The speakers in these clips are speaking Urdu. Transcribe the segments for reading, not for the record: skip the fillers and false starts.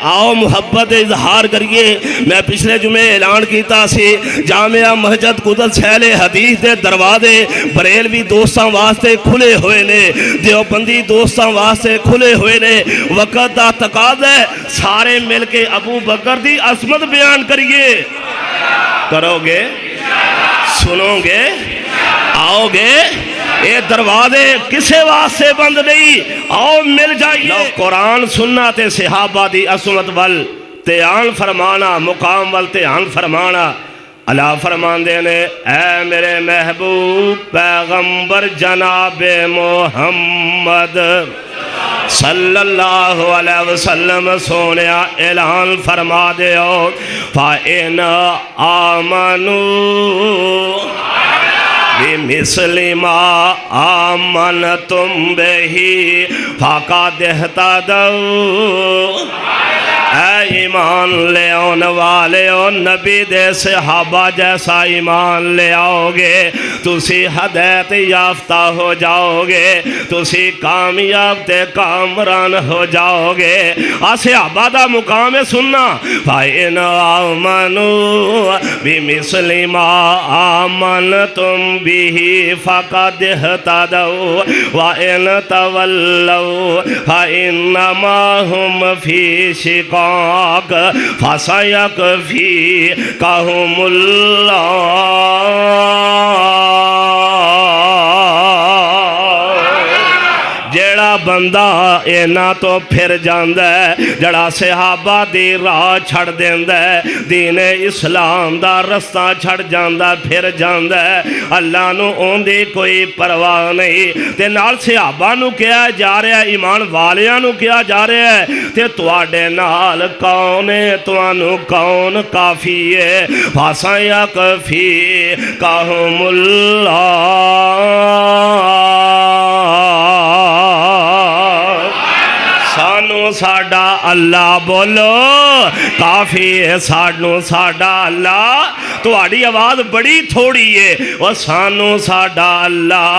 آؤ محبت اظہار کریے. میں پچھلے جمعے اعلان کیتا سی جامعہ مسجد قدس اہل حدیث دے دروازے بریلوی دوستاں واسطے کھلے ہوئے نے, دیوبندی دوستاں واسطے کھلے ہوئے نے. وقت دا تقاضا ہے سارے مل کے ابو بکر دی عظمت بیان کریے. کرو گے؟ سنو گے؟ آؤ گے؟ یہ دروازے کسے واسطے بند نہیں, آؤ مل جائیے. لو قرآن سننا تے صحابہ دی عظمت ول تیان فرمانا, مقام ول تیان فرمانا. اللہ فرمان دینے اے میرے محبوب پیغمبر جناب محمد صلی اللہ علیہ وسلم سونے اعلان فرما دیو فَإِنْ آمَنُوا بِمِثْلِ مَا آمَنْتُمْ بِهِ فَقَدِ اهْتَدَوْا. اے ایمان لے آن والے او نبی دے صحابہ جیسا ایمان لے آؤ گے تسی ہدایت یافتہ ہو جاؤ گے, تسی کامیاب تے کامران ہو جاؤ گے. صحابہ دا مقام ہے سننا فَإِنْ آمَنُوا بِمِثْلِ مَا آمَنْتُمْ بِهِ فَقَدِ اهْتَدَوْا وَإِنْ تَوَلَّوْا فَإِنَّمَا هُمْ فِي شِقَاقٍ فَسَيَكْفِيكَهُمُ اللَّهُ. جیڑا بندہ اینا تو پھر جاندہ ہے, جڑا صحابہ دی راہ چھڑ دیندہ ہے, دین اسلام دا رستہ چھڑ جاندہ پھر جاندہ ہے, اللہ نو اون دی کوئی پرواہ نہیں. تے نال صحابہ نو کیا جا رہا ہے, ایمان والیاں نو کیا جا رہا ہے تے تواڈے نال کون ہے, توانو کون کافی ہے. فَسَيَكْفِيكَهُمُ اللَّهُ. سانو ساڈا اللہ بولو کافی ہے, سانو ساڈا اللہ. تواڈی آواز بڑی تھوڑی ہے, وہ سانو ساڈا اللہ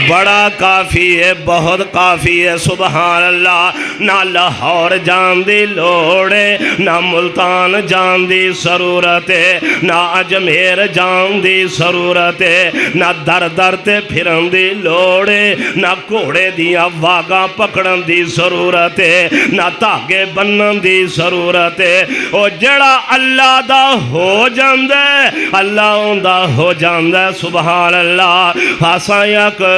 بڑا کافی ہے, بہت کافی ہے. سبحان اللہ. نہ لاہور جان دی لوڑ ہے, نہ ملتان جان دی ضرورت ہے, نہ اجمیر جان دی ضرورت ہے, نہ در در تے پھرن دی لوڑ ہے, نہ گھوڑے دیاں واگاں پکڑن دی ضرورت ہے, نہ دھاگے بنن دی ضرورت ہے. او جڑا اللہ دا ہو جاندے اللہ اوندا ہو جاندے. سبحان اللہ. فَسَيَكْفِيكَهُمُ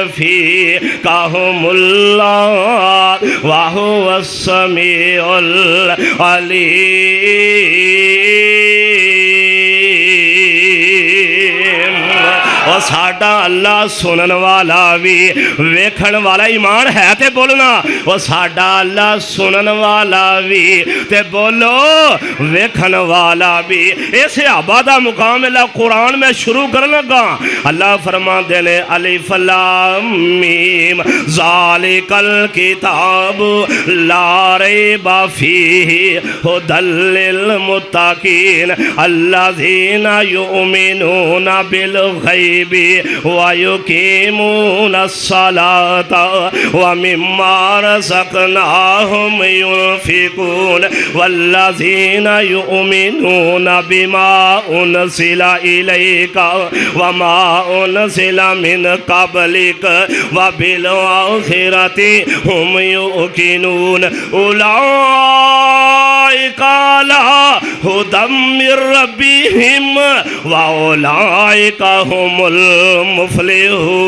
اللَّهُ وَهُوَ السَّمِيعُ الْعَلِيمُ. اور ساڈا اللہ سنن والا بھی ویکھن والا, ایمان ہے تے بولنا, اور ساڈا اللہ سنن والا بھی تے بولو ویکھن والا بھی. ایسے آبادہ مقام اللہ قرآن میں شروع کرنے لگا. اللہ فرمان دینے الف لام میم ذالک الکتاب لا ریب فیہ ھدی للمتقین الذین یؤمنون بالغیب وَيُقِيمُونَ الصَّلَاةَ وَمِمَّا رَزَقْنَاهُمْ يُنْفِقُونَ وَالَّذِينَ يُؤْمِنُونَ بِمَا أُنْزِلَ إِلَيْكَ وَمَا أُنْزِلَ مِنْ قَبْلِكَ وَبِالْآخِرَةِ هُمْ يُوقِنُونَ أُولَئِكَ عَلَى هُدًى مِّن رَّبِّهِمْ وَأُولَئِكَ هُمُ المفلحون.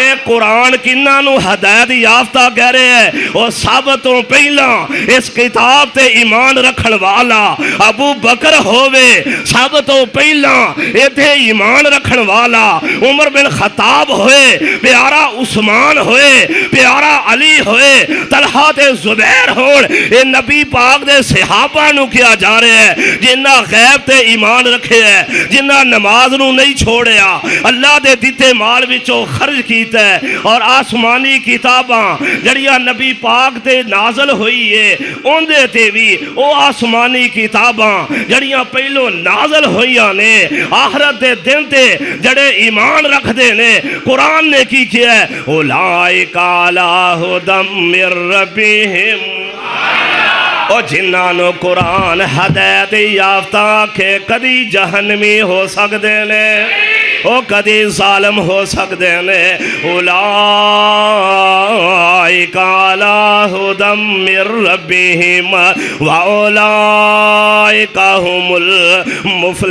اے قرآن کنہ نو ہدایت یافتہ کہہ رہے ہیں, اور سب تو پہلا اس کتاب تے ایمان رکھن والا ابو بکر ہوئے, سب تو پہلا ایتھے ایمان رکھن والا عمر بن خطاب ہوئے, پیارا عثمان ہوئے, پیارا علی ہوئے, طلحہ تے زبیر ہوئے. اے نبی پاک دے صحابہ نو کیا جا رہے ہیں جنہ غیب تے ایمان رکھے ہے, جنہ نماز نو نہیں چھوڑیا, اللہ دے دیتے مال وچوں خرچ کیتا ہے, ہے اور آسمانی کتاباں جڑیاں نبی پاک تے نازل ہوئی ہے اندے تے بھی او آسمانی کتاباں جڑیاں پہلو نازل ہوئیاں نے آخرت دے دن تے جڑے ایمان رکھ دے نے قرآن نے کی کیا ہے اولئک علی ھدی من ربہم او جنہاں نو قرآن ہدایت یافتہ آکھے کدی جہنمی ہو سکدے نے او کدی ظالم ہو سکدے نے اولئک علی ھدی من ربہم واولئک ھم المفلحون۔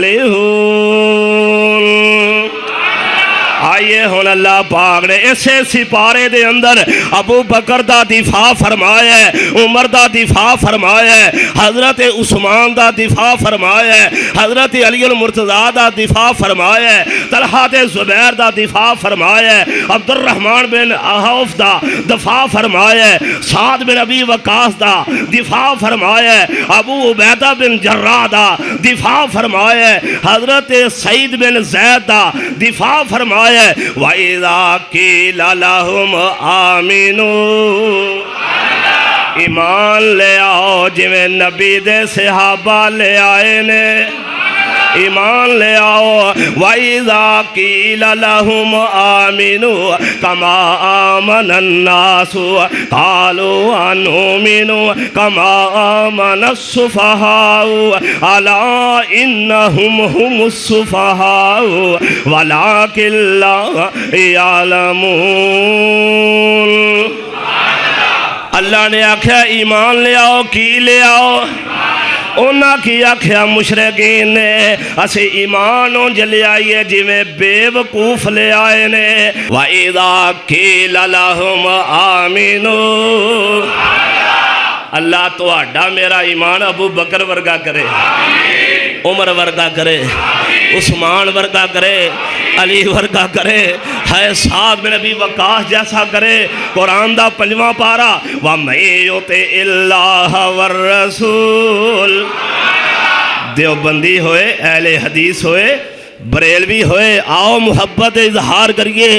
آئیے ہن اللہ پاک نے اسے سپارے دے اندر ابو بکر دا دفاع فرمایا ہے، عمر دا دفاع فرمایا ہے، حضرت عثمان دا دفاع فرمایا ہے، حضرت علی المرتضیٰ دا دفاع فرمایا ہے، طلحہ تے زبیر دا دفاع فرمایا ہے، عبد الرحمن بن عوف دا دفاع فرمایا ہے، سعد بن ابی وقاص دا دفاع فرمایا ہے، ابو عبیدہ بن جراح دا دفاع فرمایا ہے، حضرت سعید بن زید دا دفاع فرمایا ہے، وَإِذَا قِيلَ لَهُمْ آمِنُوا ایمان لے آؤ جویں نبی دے صحابہ لے آئے نے ایمان لے آؤ وَإِذَا قِيلَ لَهُمْ آمِنُوا كَمَا آمَنَ النَّاسُ قَالُوا أَنُؤْمِنُ كَمَا آمَنَ السُّفَهَاءُ أَلَا إِنَّهُمْ هُمُ السُّفَهَاءُ وَلَكِنْ لَا يَعْلَمُونَ۔ اللہ نے آکھیا ایمان لے آؤ، کی لے آؤ؟ انہاں کی آکھیا مشرکین نے اسی ایمان جلے آئیے جی میں بے وقوف لے آئے نے وَإِذَا قِيلَ لَهُمْ آمِنُوا اللہ تو آڈا میرا ایمان ابو بکر ورگا کرے، عمر ورگا کرے، عثمان ورگا کرے، علی ورگا کرے، ہے سعد بن ابی وقاص جیسا کرے۔ قرآن دا 5واں پارہ وَمَن يُطِعِ اللَّهَ وَالرَّسُولَ دیوبندی ہوئے، اہل حدیث ہوئے، بریلوی ہوئے، آؤ محبت اظہار کریے۔